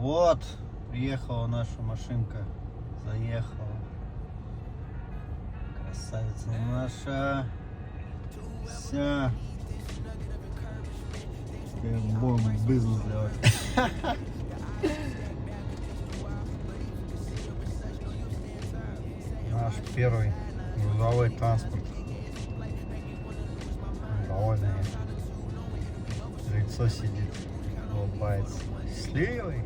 Вот, приехала наша машинка. Заехала. Красавица наша. Вся. Будем бизнес делать. Наш первый грузовой транспорт. Довольное лицо сидит, улыбается. Счастливый.